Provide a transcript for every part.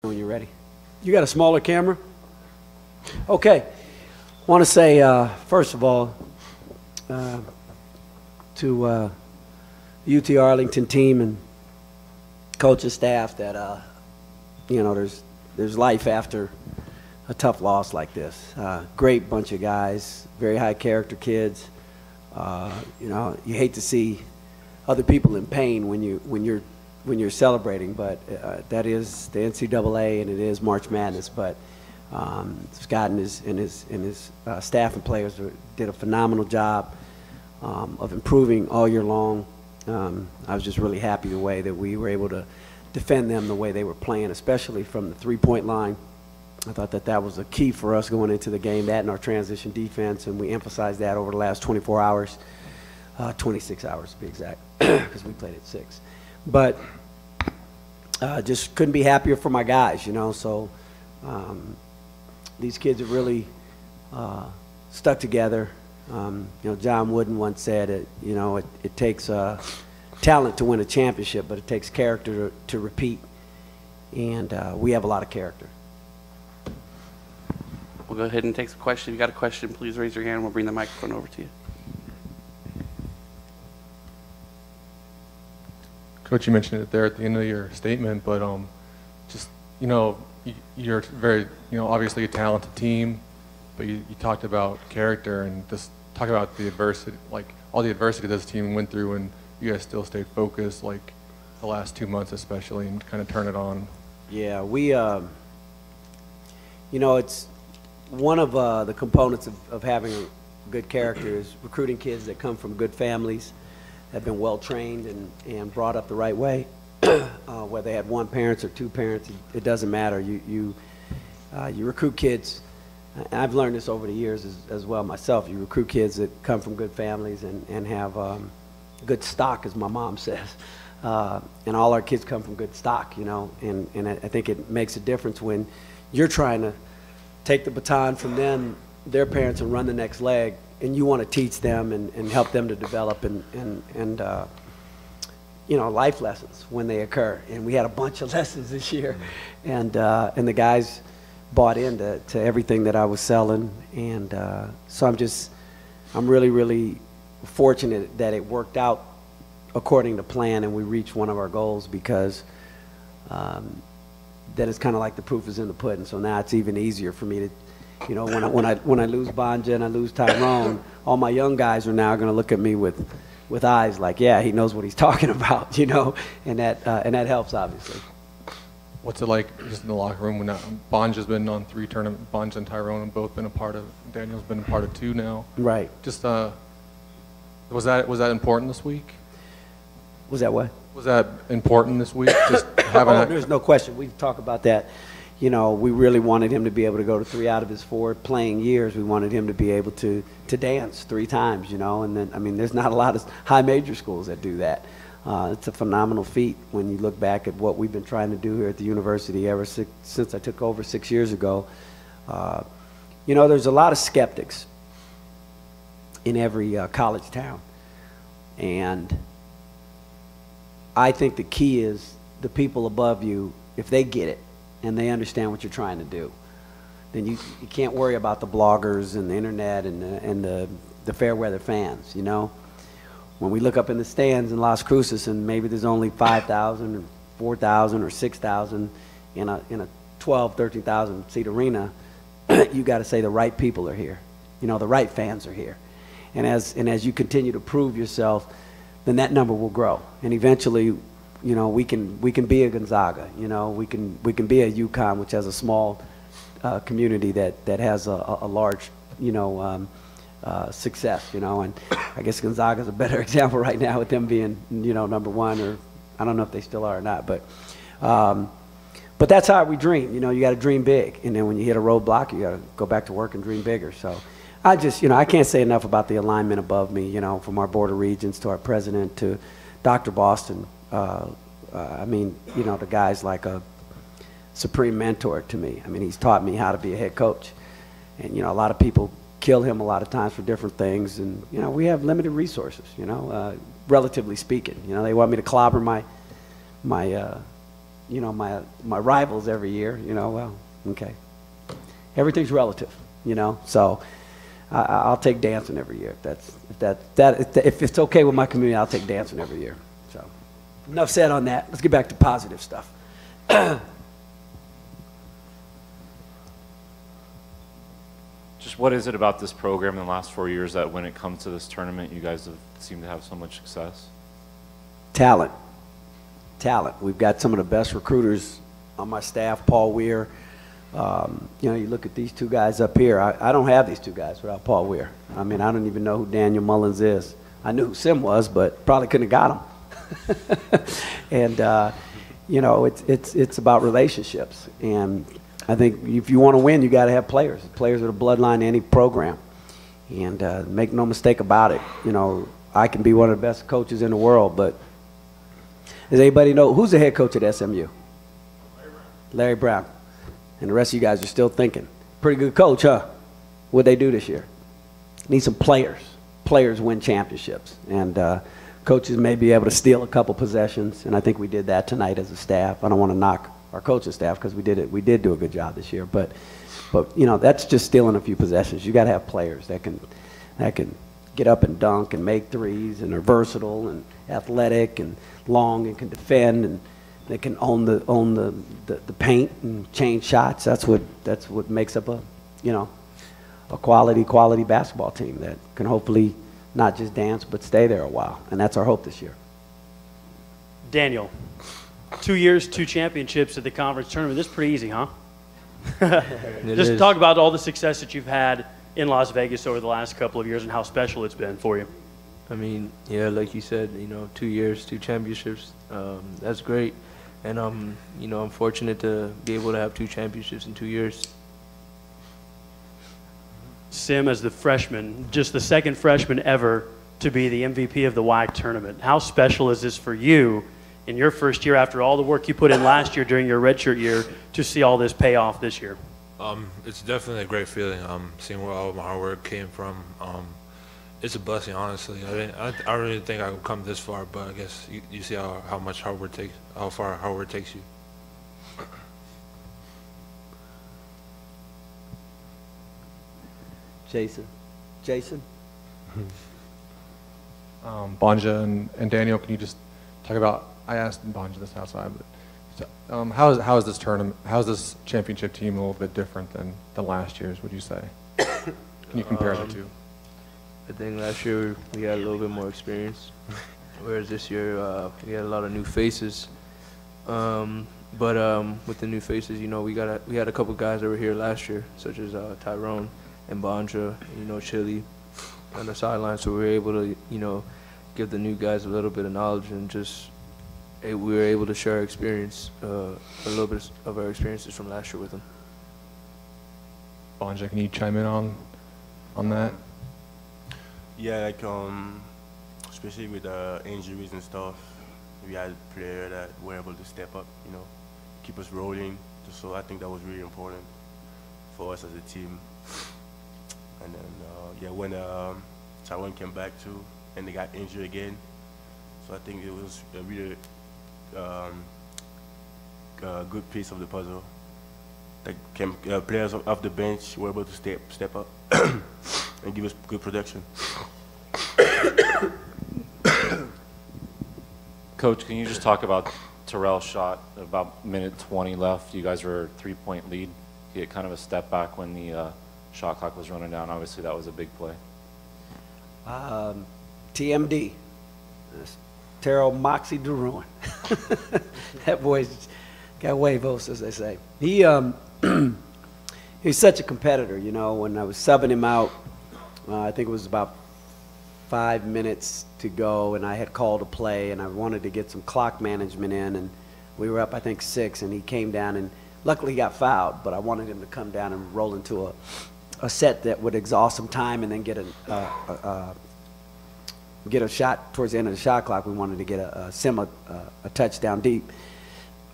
When you're ready. You got a smaller camera? Okay. Want to say, first of all, to UT Arlington team and coaching staff that, you know, there's life after a tough loss like this. Great bunch of guys, very high character kids. You know, you hate to see other people in pain when you're celebrating, but that is the NCAA and it is March Madness. But Scott and his staff and players did a phenomenal job of improving all year long. I was just really happy the way that we were able to defend them the way they were playing, especially from the three-point line. I thought that was a key for us going into the game, that and our transition defense, and we emphasized that over the last 24 hours, 26 hours to be exact, because we played at 6. But just couldn't be happier for my guys, you know. So these kids have really stuck together. You know, John Wooden once said it, you know, it takes talent to win a championship, but it takes character to repeat. And we have a lot of character. We'll go ahead and take some questions. If you got a question, please raise your hand. We'll bring the microphone over to you. Coach, you mentioned it there at the end of your statement, but just, you know, you're very, you know, obviously a talented team, but you talked about character and just talk about the adversity, like all the adversity this team went through, and you guys still stayed focused, like the last 2 months especially, and kind of turn it on. Yeah, we, you know, it's one of the components of having a good character is recruiting kids that come from good families, have been well trained and brought up the right way. Whether they had one parent or two parents, it doesn't matter. You recruit kids. And I've learned this over the years as well myself. You recruit kids that come from good families and have good stock, as my mom says. And all our kids come from good stock, you know. And I think it makes a difference when you're trying to take the baton from them, their parents, and run the next leg, and you want to teach them and help them to develop and you know, life lessons when they occur. And we had a bunch of lessons this year, and the guys bought into everything that I was selling, and so I'm really fortunate that it worked out according to plan and we reached one of our goals, because then it's kind of like the proof is in the pudding. So now it's even easier for me to, you know, when I lose Bonja and I lose Tyrone, all my young guys are now going to look at me with eyes like, yeah, he knows what he's talking about, you know, and that helps obviously. What's it like just in the locker room when Bonja's been on 3 tournaments, Bonja and Tyrone have both been a part of, Daniel's been a part of 2 now. Right. Just was that important this week? Was that what? Was that important this week? Just having there's no question. We talk about that. You know, we really wanted him to be able to go to 3 out of his 4 playing years. We wanted him to be able to dance 3 times, you know. And then, I mean, there's not a lot of high major schools that do that. It's a phenomenal feat when you look back at what we've been trying to do here at the university ever since I took over 6 years ago. You know, there's a lot of skeptics in every college town. And I think the key is the people above you, if they get it and they understand what you're trying to do, then you can't worry about the bloggers and the internet and the fair weather fans, you know. When we look up in the stands in Las Cruces and maybe there's only 5,000 or 4,000 or 6,000 in a 12, 13,000 seat arena, you got to say the right people are here. You know, the right fans are here. And as you continue to prove yourself, then that number will grow. And eventually, you know, we can be a Gonzaga. You know, we can be a UConn, which has a small community that has a large, you know, success. You know, and I guess Gonzaga's a better example right now with them being, you know, #1, or I don't know if they still are or not, but that's how we dream. You know, you got to dream big, and then when you hit a roadblock, you got to go back to work and dream bigger. So I just, you know, I can't say enough about the alignment above me, you know, from our Board of Regents to our president to Dr. Boston. I mean, you know, the guy's like a supreme mentor to me. I mean, he's taught me how to be a head coach. And, you know, a lot of people kill him a lot of times for different things. And, you know, we have limited resources, you know, relatively speaking. You know, they want me to clobber my you know, my rivals every year, you know, well, okay. Everything's relative, you know, so I'll take dancing every year. If it's okay with my community, I'll take dancing every year. So enough said on that. Let's get back to positive stuff. Just what is it about this program in the last 4 years that when it comes to this tournament, you guys have seemed to have so much success? Talent. We've got some of the best recruiters on my staff, Paul Weir. You know, you look at these two guys up here. I don't have these two guys without Paul Weir. I mean, I don't even know who Daniel Mullins is. I knew who Sim was, but probably couldn't have got him. And, you know, it's about relationships. And I think if you want to win, you got to have players. Players are the bloodline to any program. And make no mistake about it. You know, I can be one of the best coaches in the world, but does anybody know who's the head coach at SMU? Larry Brown. And the rest of you guys are still thinking, pretty good coach, huh? What'd they do this year? Need some players. Players win championships. And coaches may be able to steal a couple possessions, and I think we did that tonight as a staff. I don't want to knock our coaching staff because we did do a good job this year. But you know, that's just stealing a few possessions. You got to have players that can get up and dunk and make threes and are versatile and athletic and long and can defend and they can own the paint and change shots. That's what makes up a quality basketball team that can hopefully not just dance but stay there a while. And that's our hope this year. Daniel, 2 years, 2 championships at the conference tournament. This is pretty easy, huh? Just talk about all the success that you've had in Las Vegas over the last couple of years and how special it's been for you. I mean, yeah, like you said, 2 years, 2 championships. That's great. And I'm fortunate to be able to have 2 championships in 2 years. Sim, as the freshman, just the second freshman ever to be the MVP of the WAC tournament. How special is this for you in your first year after all the work you put in last year during your redshirt year to see all this pay off this year? It's definitely a great feeling. Seeing where all my hard work came from. It's a blessing, honestly. I don't really think I would come this far, but I guess you see how much hard work takes, how far hard work takes you. Jason? Banja and Daniel, can you just talk about, I asked Banja this outside, but how is this tournament, how is this championship team a little bit different than last year's, would you say? Can you compare the two? I think last year we had a little bit more experience, whereas this year we had a lot of new faces. But with the new faces, we had a couple guys that were here last year, such as Tyrone and Banja, Chili on the sidelines, so we were able to, give the new guys a little bit of knowledge and just we were able to share our experience, a little bit of our experiences from last year with them. Banja, can you chime in on that? Yeah, like especially with injuries and stuff, we had players that were able to step up, keep us rolling. So I think that was really important for us as a team. And then when Taiwan came back too, and they got injured again, so I think it was a really good piece of the puzzle. Like players off the bench were able to step up and give us good production. Coach, can you just talk about Terrell's shot? About minute 20 left. You guys were a 3-point lead. He had kind of a step back when the shot clock was running down. Obviously, that was a big play. TMD. Terrell Moxie DeRuin. That boy's got huevos, as they say. He's such a competitor, When I was subbing him out, I think it was about 5 minutes to go, and I had called a play, and I wanted to get some clock management in, and we were up, I think, 6, and he came down, and luckily he got fouled, but I wanted him to come down and roll into a set that would exhaust some time and then get a shot towards the end of the shot clock. We wanted to get a touchdown deep.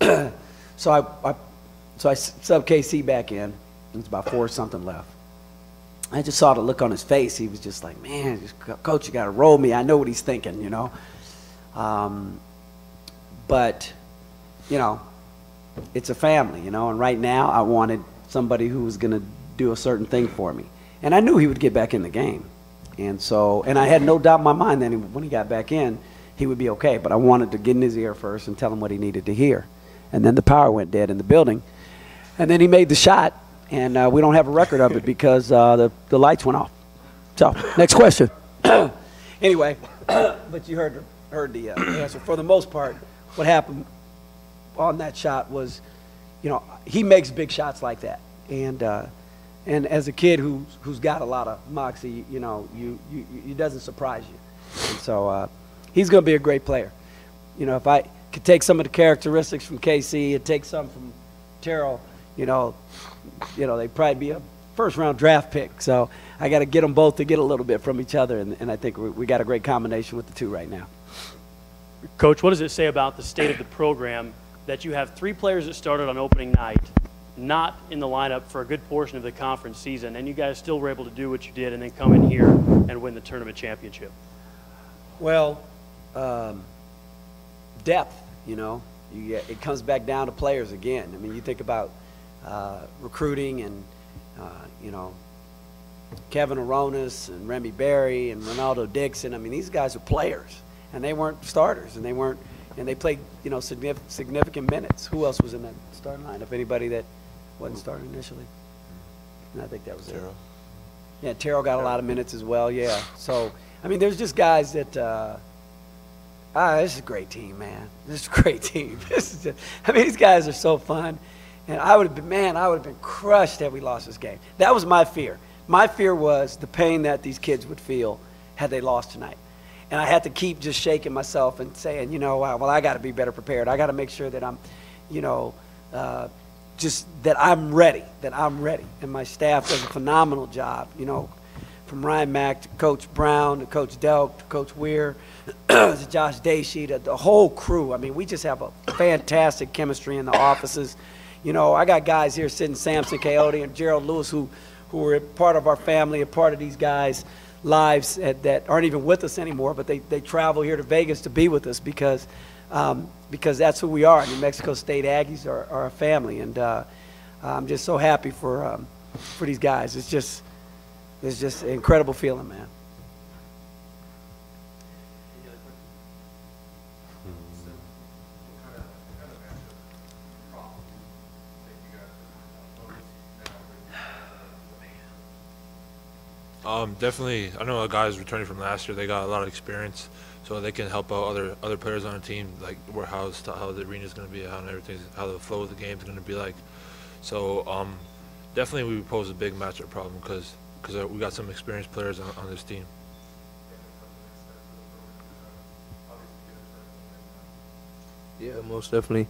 So I subbed KC back in. It was about 4-something left. I just saw the look on his face. He was just like, man, Coach, you got to roll me. I know what he's thinking, But, it's a family, you know. And right now, I wanted somebody who was going to do a certain thing for me, and I knew he would get back in the game, and I had no doubt in my mind that when he got back in, he would be okay. But I wanted to get in his ear first and tell him what he needed to hear, and then the power went dead in the building, and then he made the shot, and we don't have a record of it because the lights went off. So next question. Anyway, but you heard the answer. For the most part, what happened on that shot was, you know, he makes big shots like that, and as a kid who's got a lot of moxie, you know, he doesn't surprise you, and so he's going to be a great player. You know, if I could take some of the characteristics from KC and take some from Terrell, you know, they'd probably be a first-round draft pick. So I got to get them both to get a little bit from each other, and I think we got a great combination with the two right now. Coach, what does it say about the state of the program that you have 3 players that started on opening night, not in the lineup for a good portion of the conference season, and you guys still were able to do what you did and then come in here and win the tournament championship? Well, depth, you know. It comes back down to players again. I mean, you think about recruiting and, you know, Kevin Aronis and Remy Berry and Ronaldo Dixon. I mean, these guys are players, and they weren't starters, and they played, you know, significant minutes. Who else was in that starting lineup? Anybody that wasn't starting initially? And I think that was Terrell. Yeah, Terrell got a lot of minutes as well. Yeah. So I mean, there's just guys that. This is a great team, man. This is a great team. I mean, these guys are so fun, and I would have been crushed had we lost this game. That was my fear. My fear was the pain that these kids would feel had they lost tonight. And I had to keep just shaking myself and saying, you know, well, I got to be better prepared. I got to make sure that I'm, you know, just that I'm ready, And my staff does a phenomenal job, you know, from Ryan Mack to Coach Brown to Coach Delk to Coach Weir to Josh Dacey to the whole crew. I mean, we just have a fantastic chemistry in the offices. You know, I got guys here sitting, Samson Coyote and Gerald Lewis, who are part of our family, a part of these guys' lives that aren't even with us anymore, but they travel here to Vegas to be with us because that's who we are. New Mexico State Aggies are a family, and I'm just so happy for these guys. It's just an incredible feeling, man. Definitely, I know the guys returning from last year, they got a lot of experience, so they can help out other players on the team, like how the arena is going to be, how the flow of the game is going to be like. So definitely we pose a big matchup problem because we got some experienced players on this team. Yeah, most definitely.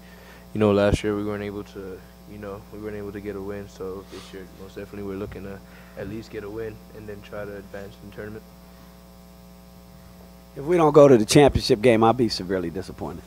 You know, last year we weren't able to get a win. So this year, most definitely, we're looking to at least get a win and then try to advance in the tournament. If we don't go to the championship game, I'll be severely disappointed.